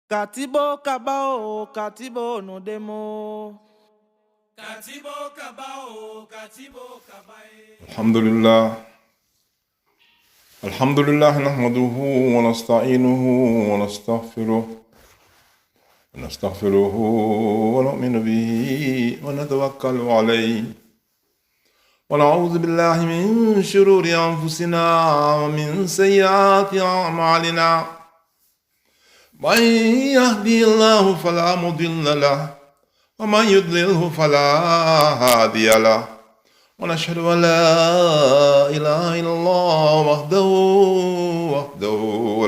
Katibo kabao, katibo no demo. Katibo kabao, katibo kabae. الحمد لله نحمده ونستعينه ونستغفره ونؤمن به ونتوكل عليه ونعوذ بالله من شرور أنفسنا ومن سيئات أعمالنا من يهدي الله فلا مضل له ومن يضلله فلا هادي له ونشهد أن لا إله إلا الله وحده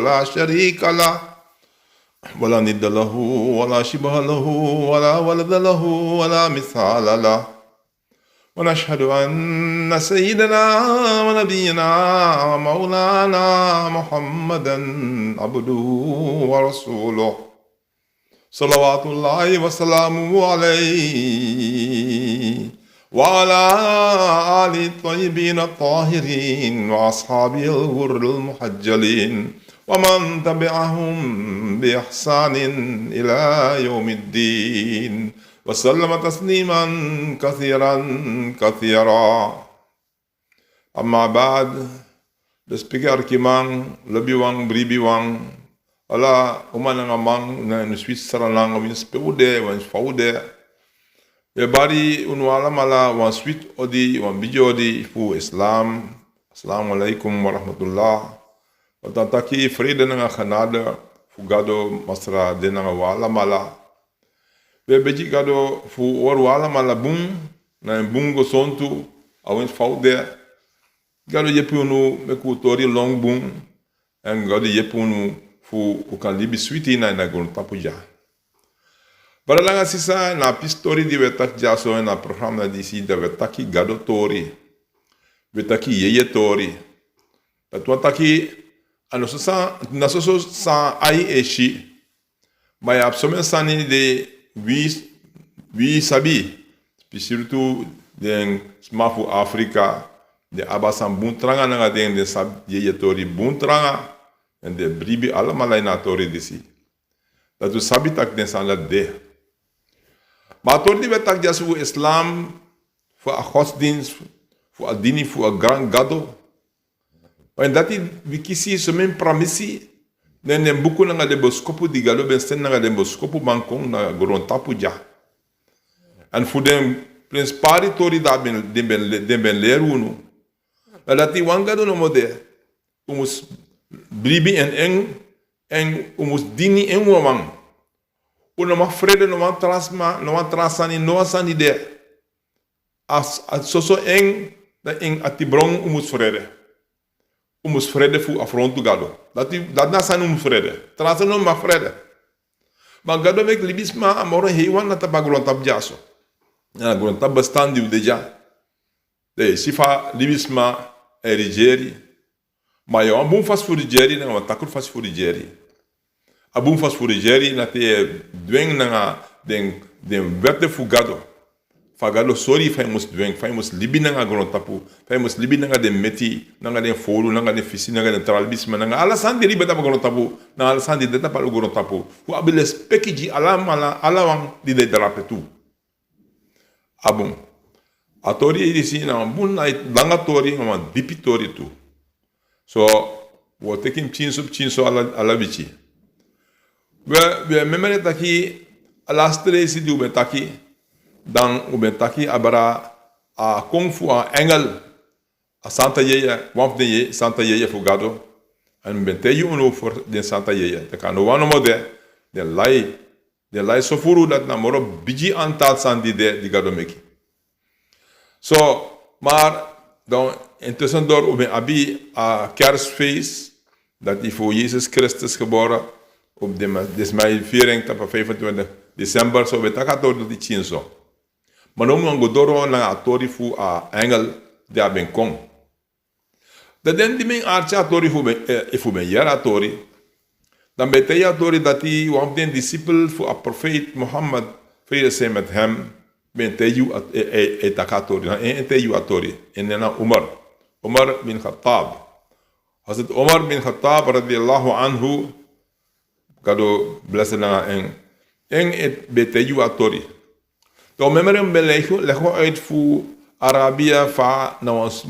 لا شريك له ولا ند له ولا شبه له ولا ولد له ولا مثال له ونشهد أن سيدنا ونبينا ومولانا محمدا عبده ورسوله صلوات الله وسلامه عليه وعلى آله الطيبين الطاهرين وأصحابه الغر المحجلين ومن تبعهم بإحسان إلى يوم الدين وسلم تسليما كثيرا أما بعد the speaker kimang lebiwang bribiwang ala umana ngamang na Swiss saralang wins peude wins faude e bari unwala mala wan sweet odi wan bijo odi fu Islam. Assalamu alaikum warahmatullah. Watataki frede nga Canada fu gado masra de nga wala mala. We beji gado fu or wala mala bung na bungo sontu awin faude gado yepunu meku tori long bung en gado yepunu fu ukan libi sweeti na gon tapuja. Baralanga sisa na pistori di wetak jaso na program na disi da wetaki gado tori. Wetaki yeye tori. Patwa taki ano sasa na soso sa ai eshi. May absomen sani de wi sabi. Surtout den smafu Afrika de abasan buntranga nga den de sab yeye tori buntranga en de bribi alamalai na tori disi. Dat sabi tak den san la de. Maar door die wetak jas voor islam, voor een godsdienst, voor een dini, voor een grand gado. En dat is wikisi semen pramisi. Dan den buku nanga de boskopu di gado ben sten nanga de boskopu bankong na goron tapu ja. En voor den prins paritori da ben leru nu. Dat is wangado no mode. Umus bribi en umus dini en wamang. Una ma frede no man trasma no man trasani no asani de as soso eng da eng atibron umus frede fu afrontu gado dat na san umus frede trasano ma frede ma gado mek libisma amoro heiwan na tabagron tabjaso na gron tabastandi u deja de sifa libisma erigeri ma yo ambum fas fu rigeri na takul fas fu rigeri abum fas furigeri na te dweng na den wette fugado fagado sorry famous dweng famous libi na gron tapu famous libi na den meti na den folu na den fisi na den tralbisma na ala sandi riba tapu gron tapu na ala sandi de tapu gron tapu fu abile spekiji ala mala ala wang di de drapetu abum atori disi na bun na langa tori na dipitori tu so wo tekim chinso ala bichi we memere taki alastre si di ube taki dan ube taki abara a kung fu a engel a santa yeya wamp de ye santa yeya fugado an bente yu uno for de santa yeya te kano wano mode de lai sofuru dat na moro biji antal sandi de di gado meki so maar dan intussen door ube abi a kerstfeest dat die voor Jezus Christus geboren op de viering op 25 december so betaka door die chinso manom ngo doro na atori fu a engel de aben kom de den di men archa atori fu ben yara atori dan beteya atori dati one den disciple fu a prophet Muhammad vrede zij met hem ben teyu etakatori en teyu atori en na Umar bin Khattab Hazrat Umar bin Khattab radiyallahu anhu gado blessed na eng et beteju atori. To memorem lego uit voor Arabia fa na ons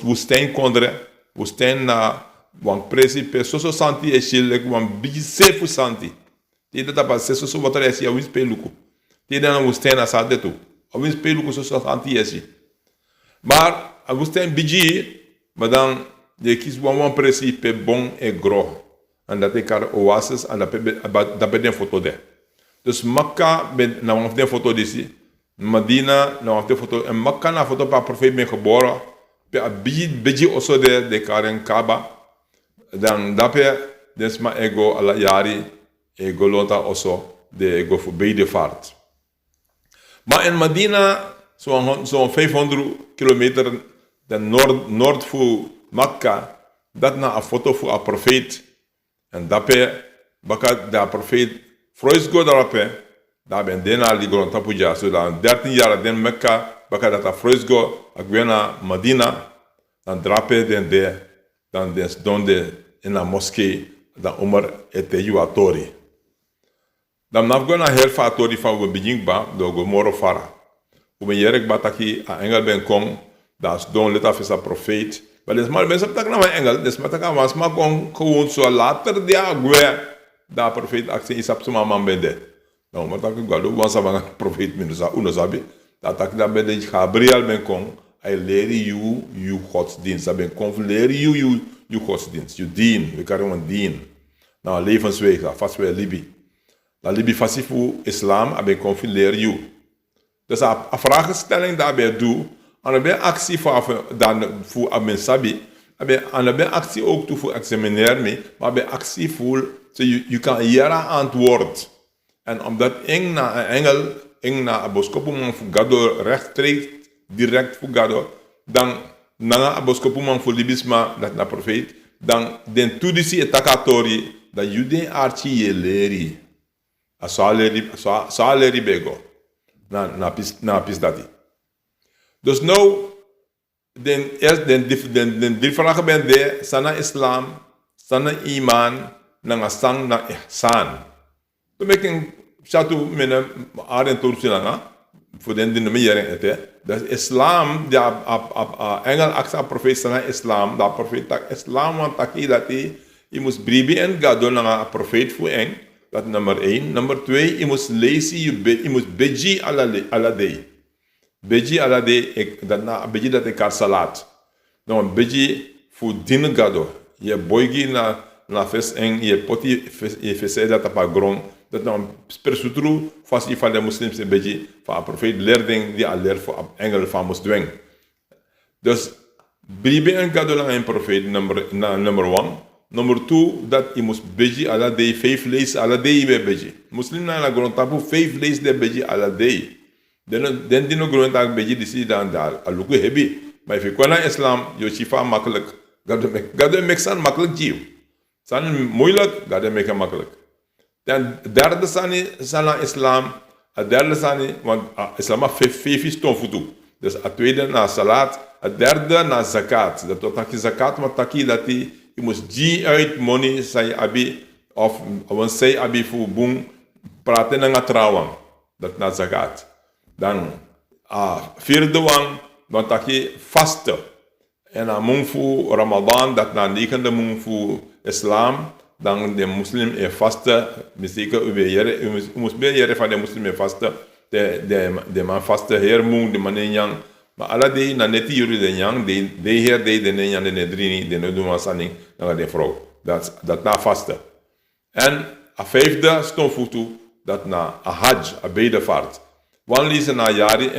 woestijn kondre, woestijn na wan principe soso santi e shile wan bigi sefu santi. Tida tapa soso water esi a wins peluku. Tida na woestijn na sa detu. A wins peluku soso santi esi. Maar a woestijn bigi, maar dan je kies wan principe bon e gro. En dat ik haar oasis en dat ben een foto de. Dus Makka na een foto disi. Medina na een foto. En Makka na foto pa profeet ben geboren. Pe a biji also de karen Kaaba. Dan dape desma ego ala yari ego lonta also de ego voor beide vaart. Maar in Medina zo'n 500 kilometer de noord voor Makka. Dat na een foto voor een profeet. En dape baka da profeet Freusgo darape da ben dena ligron tapuja so da 13 jaar den Mekka baka da Freusgo agwena Medina dan drape den de dan des donde in a moskee da Umar ete atori dan nafgona herfa atori fa go bijingba do go moro fara u ben yerek bataki a engel ben kong das don leta fesa profeet. Maar dus maar mensen tak na mijn engel, dus maar tak was maar gewoon zo later dia gue da profeet actie isap suma man bende. Nou maar tak galo was ava profeet minusa uno sabi. Dat tak da bende Gabriel ben kong, I leri you godsdienst, ben kong leri you godsdienst, you dien, we kan een dien. Nou levensweg, vast wel Libi. La Libi fasi voor islam, ben kong leri you. Dus a vraagstelling daarbij doe. En dan ben je actie voor mijn sabi. En dan ben je actie ook toe voor examineren mee. Maar ben je actie voor, so je kan jaren antwoord. En omdat eng na engel, eng na aboskopuman voor gado recht direct voor gado. Dan na aboskopuman voor libisma, dat na profeet. Dan den tudisi etakatori, dat jude archi je leri. Sa leri bego. Na pis dati. Dus nou, die vragen ben de, sana islam, sana iman, na sang na ihsan. To make een chatu mena aren tursilanga, voor den die nummer jaren ete. Dat islam, die engel aksa profeet sana islam, dat profeet tak islam want taki dat je moest bribi en gado na profeet voor eng. Dat nummer 1. Nummer 2, je moest lezen, je moest beji ala day. Beji ala de dat na beji dat ik kar salat. Nou beji voor din gado. Je boygi na fes en je poti je fese dat apa grond. Dat nou persutru fas i van de moslims en beji van a profeet leerding die al leer voor engel van moest dweng. Dus bribe en gado lang een profeet number 1. Number 2 dat je moest beji ala de 5 lees ala de be beji. Muslim na la grond tapu 5 lees de beji ala de. Den dino groen tak beji disi dan daar aluku hebi. Maar if je kwam naar islam, je shifa makkelijk. Gade meksan makkelijk jiw. San moeilijk, gade meka makkelijk. Dan derde sana islam, a derde sani, want islam heeft 5 ston futu. Dus a tweede na salat, a derde na zakat. Dat tot taki zakat, maar taki dat je moest ji uit money say abi of wan say abi fu bung praten nga trawang. Dat na zakat. Dan vierde wang, want dat je vaste. En dan mung voor Ramadan, dat na 9e mung voor islam, dan de moslim e vaste, misschien u moest bij jere van de moslim e vaste, de man vaste heer mung, de man en yang, maar alle die na neti juri de yang, de heer de yang de nedrini, de no doen saning, dan de vrouw. Dat na vaste. En a 5e stond voor toe, dat na a hajj, a bedevaart. Wan lees na jari,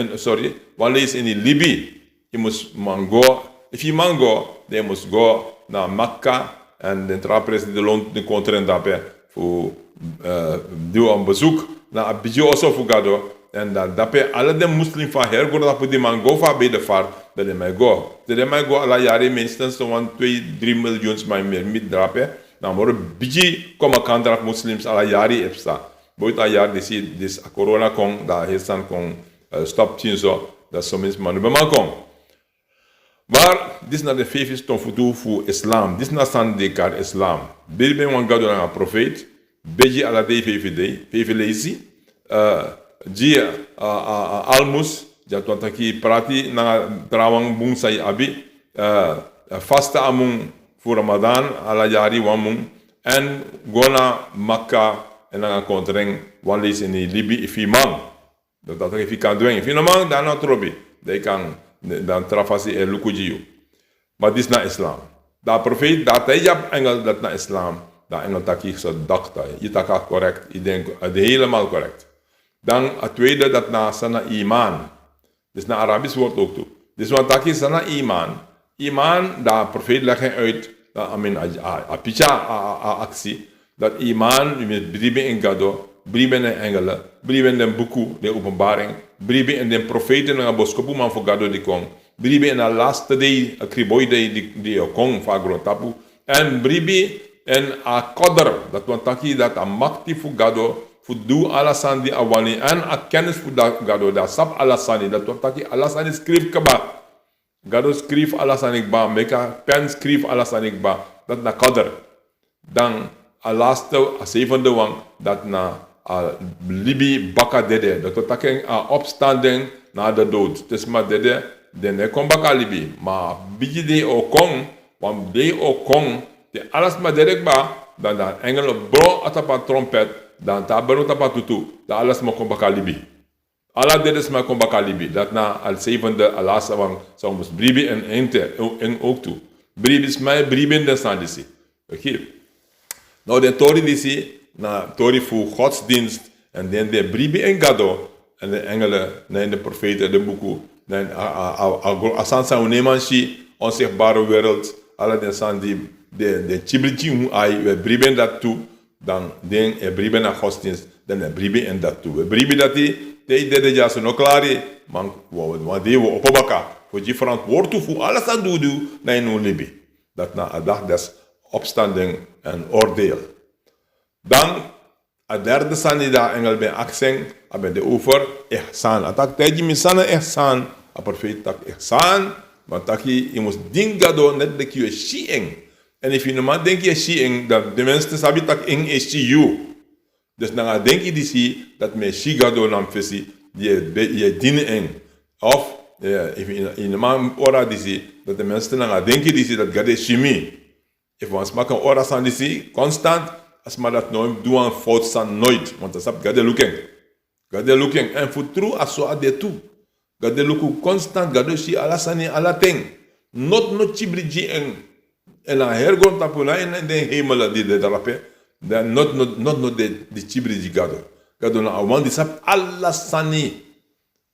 wan lees in Libi. Je moest mango. If je mango, dan moest go naar Mekka en de trapres de lont de contraint daarbij voor doen een bezoek naar Abidjan also voor gado en daarbij alle de moslim van hergo dat voor die mango van bij de vaart dat de mij go. De mij go alle jaren minstens zo'n 2-3 miljoen maar meer met daarbij. Dan worden biji komen kandrak moslims alle jaren opstaan. Boit a jaar dis a corona kong da hestan kong stop tien zo dat soms man be man kong. Maar dis na de 5 ton futu fu islam. Dis na san de kar islam. Bilbe wan gado na profeet beji ala dei fefe leisi dia almus jatuh taki prati na trawang bung sai abi fasta amung fu Ramadan ala jari wamung en gona Makkah en nga kontreng wan leis in Libi ifimang dat taki fikan doeng finamang dan na trobi dei kan dan trafasi lukujiu maar dit is na Islam da profeet dat tejab engel dat na Islam da engel taki so dakta itaka correct ik denk helemaal correct dan het tweede dat na sana iman dus na Arabisch woord ook toe dus wat taki sana iman da profeet leggen uit da amin a picha actie dat iman met bribe in gado bribe in engelen bribe in den buku de openbaring bribe in den profeten na boskopu man voor gado di kong bribe in a laatste day a kriboy day di kong fagro tapu en bribe en a qadr dat want taki dat a makti voor gado voor do alasan di awani en a kennis voor gado da sab alasani dat want taki alasani skrif kaba gado skrif alasanik ba meka pen skrif alasanik ba dat na qadr dan a laatste a zevende wang dat na a libi baka dede dat taki a opstanding na de dood dus maar dede den ne kom baka libi ma biji de o kong want de o kong de alles maar direct ba dan da engel bro atapa trompet dan ta bro tapa tutu da alles maar kom baka libi alla dedes maar kom baka libi dat na al zevende al laatste wang zo mus bribi en ente en ook toe bribi is mij bribi in de sandisi oké nou de tori disi na tori voor godsdienst en dan de bribi en gado en de engelen en de profeten de boeken en asan sa unemanshi onzichtbare wereld alle de san die de chibriji hu ai we briben dat toe dan den e briben na godsdienst dan e briben en dat toe we briben dat die de ja so no klari man wa de wo opobaka voor die verantwoord toe voor alles aan doe na in libi dat na a dag des opstanding en oordeel dan a derde sanida engel ben accent abe de over ihsan atak teji misana ihsan a profeet tak ihsan want taki je moet dinga do net de je shieng en if je normaal denk je shieng dat de mensen sabi tak ing is you dus na denk je die dat me shigado nam fesi je dienen eng of if je normaal ora die dat de mensen na denk je die dat gade shimi if we maken ora san die constant as maar dat nooit doen een fout san nooit want dat sap gade looking en voor true as so ade toe gade luku constant gade shi alasani alateng not chibriji en la hergon tapula en de hemel die de darape dan not de chibriji gado na awandi sap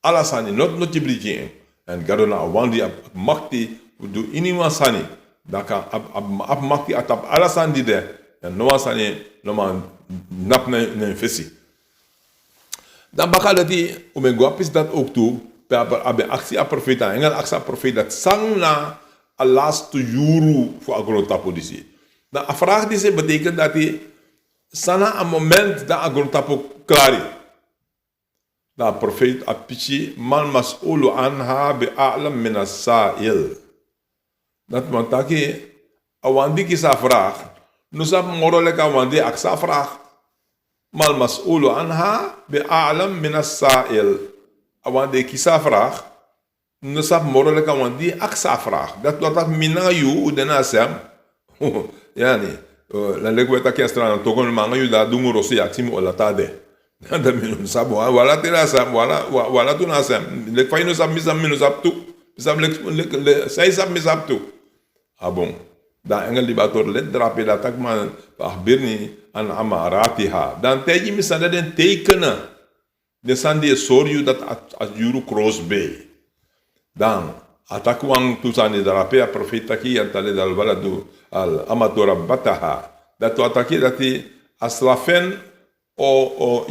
alasani not chibriji en gado na awandi makti do inima sani daka ab makti atap alasani de en no sani no man nap ne fesi dan bakal die umengwapis dat ook toe abe actie a profeta engel actie a profeta sang na a laatste juru voor agrotapo disi. Dan a vraag disi betekent dat hij sana a moment dat agrotapo klari. Dan profeet a pichi man mas'ulu anha bi a'lam min as-sa'il. Dat man taki a wandi kisa vraag. Nusap morole ka wandi aksa vraag. Mal mas'ulu anha bi a'lam min as-sa'il. Want de kisa vraag, no sap morele kan want die aksa vraag. Dat wat mina you de nasem. Yani, la legwe ta kestra na togon manga you da dungu rosi aksimu ola tade. Da minu sap wala te nasem wala tu nasem. Lek fay no sap misam minu sap tu. Misam lek say sap misap tu. Ah bon. Da engel libator let drape da tak man ahbirni an amaratiha. Dan teji misanda den tekenen. De sandi soryu dat at yuru cross bay. Dan atakwang tusani darape a profeta ki antale dal baladu al amatora bataha. Dat ataki dati aslafen o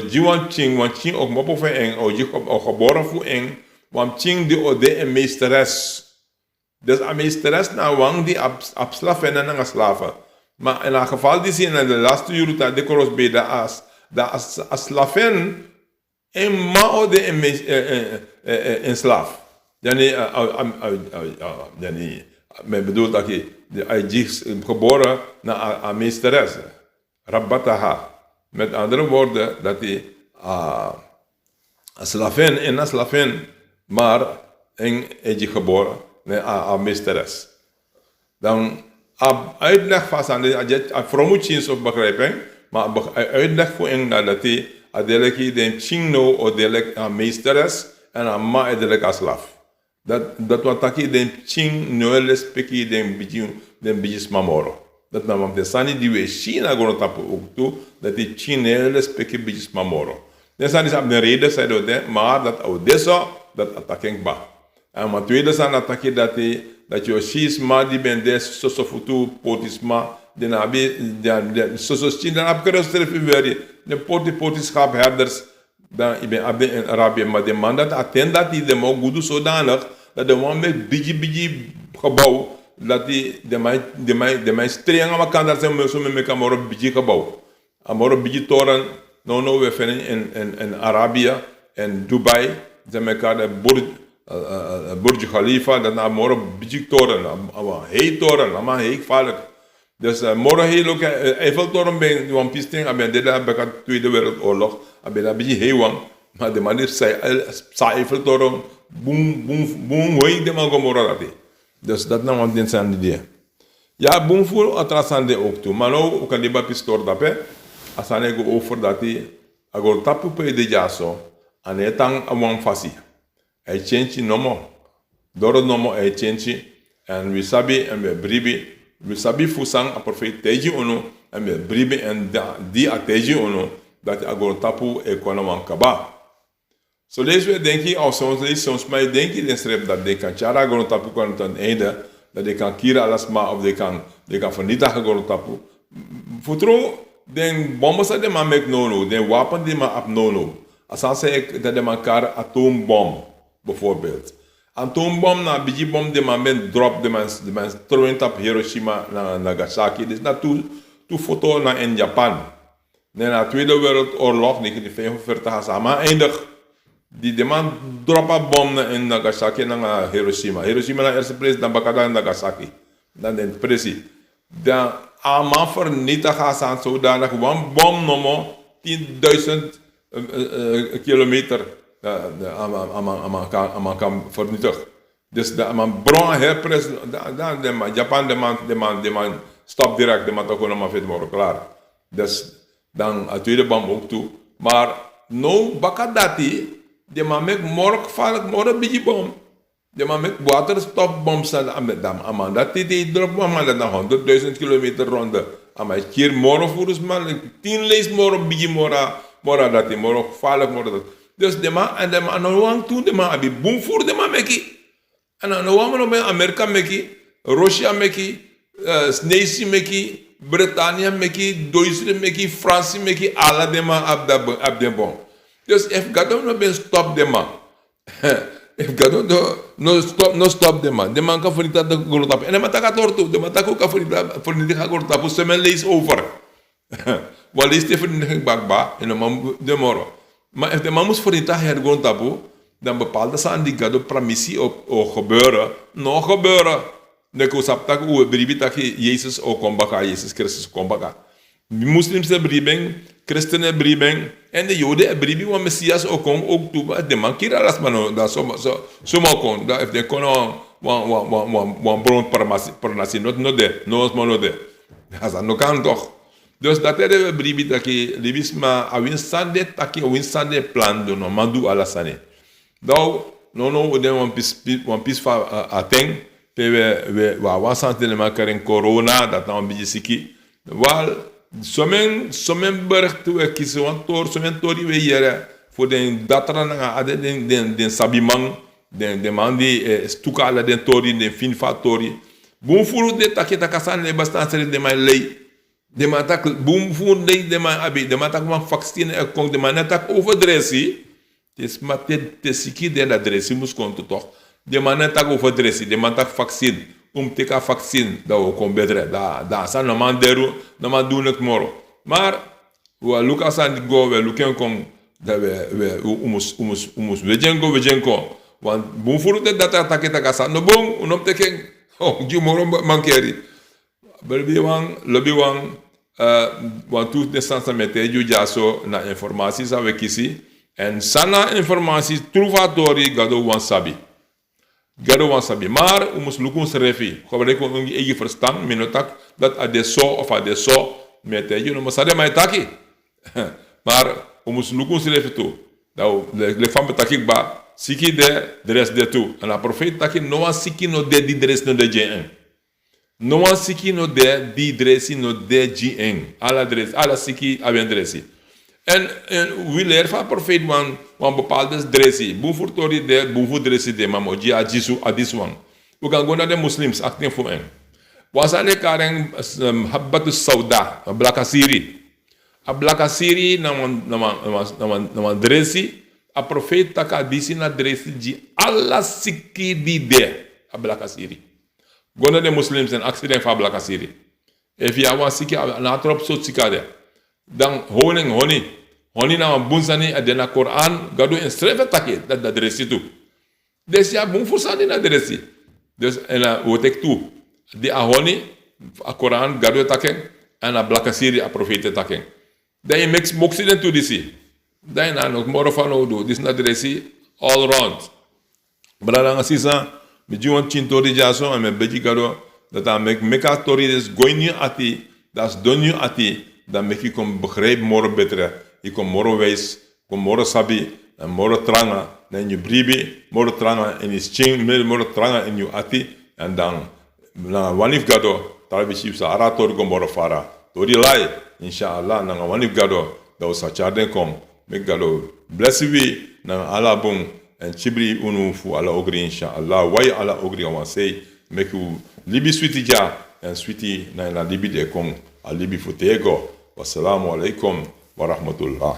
jiwan ching wan ching ook mopo fe eng o jikob o geboren fu eng wan ching di o de en meesteres. Dus a meesteres na wang di abslafen en nga slaven. Maar in een geval die zien in de laatste juruta de cross bay da aslafen en mao de en slaaf. Men bedoelt dat hij geboren naar een meesteres. Rabbataha. Met andere woorden, dat hij slavin en een slavin, maar in je geboren, een meesteres. Dan uitleg van aan de vermoedjes of begrijping, maar uitleg voor een dat hij adeleki den chingno o delek een meesteres en een ma adelek als slaaf. Dat wat taki den ching noele speki den bijis mamoro. Dat na want de sani die we China gewoon tapu ook toe, dat die Chinese speki bijis mamoro. Dan zijn is op de reden zei dat maar dat Odessa dat attacking ba. En maar tweede zijn attacking dat je schisma die ben des sosofutu potisma de nabi de sososchin dan abgerusterd weer de potischap herders dan ik ben abde in Arabië maar de man dat attend dat die de mo goede zodanig dat de man met biji gebouw dat die de mij streng aan elkaar daar zijn zo met elkaar op biji gebouw amoro biji toren no we vinden in Arabië en Dubai zijn elkaar de Burj Khalifa dat na moro biji toren heet toren maar heet gevaarlijk. Dus morgen heel ook Eiffeltoren ben een pisting aben de daar bij de Tweede Wereldoorlog aben daar beetje heel lang maar de manier zei Eiffeltoren boom hoe de man gomora dat dus dat nou want zijn idee ja boom voor atrasande ook toe maar nou ook die bij pistor dat hè asane go over dat die agor tapu pe de jaso ane tang among fasi ai change nomo doro nomo ai change and we sabi and we bribi we sabi fusang a profet teji ono en we bribe en die a teji ono dat agor tapu e kono kaba. So lees we denk je als soms mij denk je den schrijf dat de kan chara agor tapu kan ten einde dat de kan kira alles maar of de kan vernietigen agor tapu. Futro den bomben sa de man mek nono den wapen die man ap nono. Asan zei dat de man kar atoombom bijvoorbeeld. Atoombom na bijibom de man ben drop de man throwing up Hiroshima na Nagasaki. Dit is na tu foto na in Japan. Na Tweede Wereldoorlog 1945 sama eindig die de man drop up bom na in Nagasaki na Hiroshima. Hiroshima na eerste plaats dan bakada Nagasaki. Dan den presi. Dan ama vernietigen aan zodanig one bom nomo 10.000 kilometer aan kan vernietigen. Dus de man bron herpres dan de Japan de man stop direct de man toch gewoon maar vet worden klaar. Dus dan het tweede bom ook toe. Maar no bakadati de man mek morgen valk morgen biji bom. De man met waterstopbom staan aan met dam. Aman dat die drop man dat dan 100.000 kilometer ronde. Aman keer morgen volgens man 10 lees morgen biji mora dat die morgen gevaarlijk mora dat. Dus de man en de man nou wang toen de man abi boom voor de man meki. En nou wang no bij Amerika meki, Russia meki, Snesi meki, Brittannië meki, Duitsland meki, Fransie meki, alle de man ab de bom. Dus if gadon no ben stop de man. If God no stop de man. De man kan vernietigen de grondtap. En de man tak tortu. De man tak ook kan vernietigen de grondtap. Semen lees over. Wat leest de vernietiging bakba en de man de moro. Maar if de man moest vernietigen de grondtap, dan bepaalde ze aan die God permissie op gebeuren. Nog gebeuren. De koosap tak u bribi tak Jezus ook kom baka. Jezus Christus kom baka. Muslims de bribing, christenen bribing en de joden bribing want Messias ook kom ook toe de man kira las mano da so kon da if de kono wan bron permasi no de no os mono de asa no kan toch dus dat de bribing dat ki libisma a win sande tak win sande plan do no mandu ala sane do no de wan pis fa ateng pe we wa sante le makaren corona dat na biji siki wal Somen berg toe kiezen want somen tori we jere voor den datra na ade den sabimang den man die stuka ala den tori den finfa tori boom furu de taketa kasan le bastan sere de my lei de man tak boom furu de man abi de man tak man vaccine e kong de man tak overdressi tes matet tesiki de la dressi mus konto toch de man tak overdressi de man tak vaccine teka vaccine da o combetre da sa no man deru no man doen het moro maar we Lucas and go we lukken kom da we umus vejenko want bon furu de data taketa kasa no bon unom teken oh ju moro mankeri lobby wang wantu distância meteju jaso na informasi sa wekisi en sana informasi truvatori gado wan sabi maar umus lukun serefi khobre ko ngi egi verstaan minotak dat ade so of ade so meteju no masade mai taki maar umus lukun serefi tu daw le fam takik ba siki de dres de tu ana profet taki no siki no de di dres no de jen no wan siki no de di dresi no de jen ala dres ala siki aben dresi en we leer van profeet wan bepaalde dresi boevoortori de boevoer dresi de mamoji ajisu adiswan we kan go naar de muslims acting voor en wasane karen habbatu sauda ablakasiri na dresi a profeet taka disi na dresi ji alla siki di de ablakasiri go naar de muslims en accident van ablakasiri if ya wan siki na trop so sikade dan honi na bunzani adena Quran gado en streve take da dresi tu desi a bun fusani na dresi des ela wotek tu di a honi a Quran gado take ana blakasiri a profete take dai mix moxiden tu disi dai na no moro fano do dis na dresi all round brala nga sisa mi juwan chintori jaso ame beji gado dat meka tori des goinju ati das donju ati dan mek ik kom begrijp moro betere ik kom moro wijs kom moro sabi en moro tranga en je bribi moro tranga en is ching moro tranga en je ati en dan na wanif gado tarbi sa arator kom moro fara tori lai inshallah na wanif gado da usa charden kom mek gado bless we na ala bun en chibri unu fu ala ogri inshallah wai ala ogri on say mek u libi switi ja en switi na libi de kom alibi futego. Wassalamu alaikum wa rahmatullah.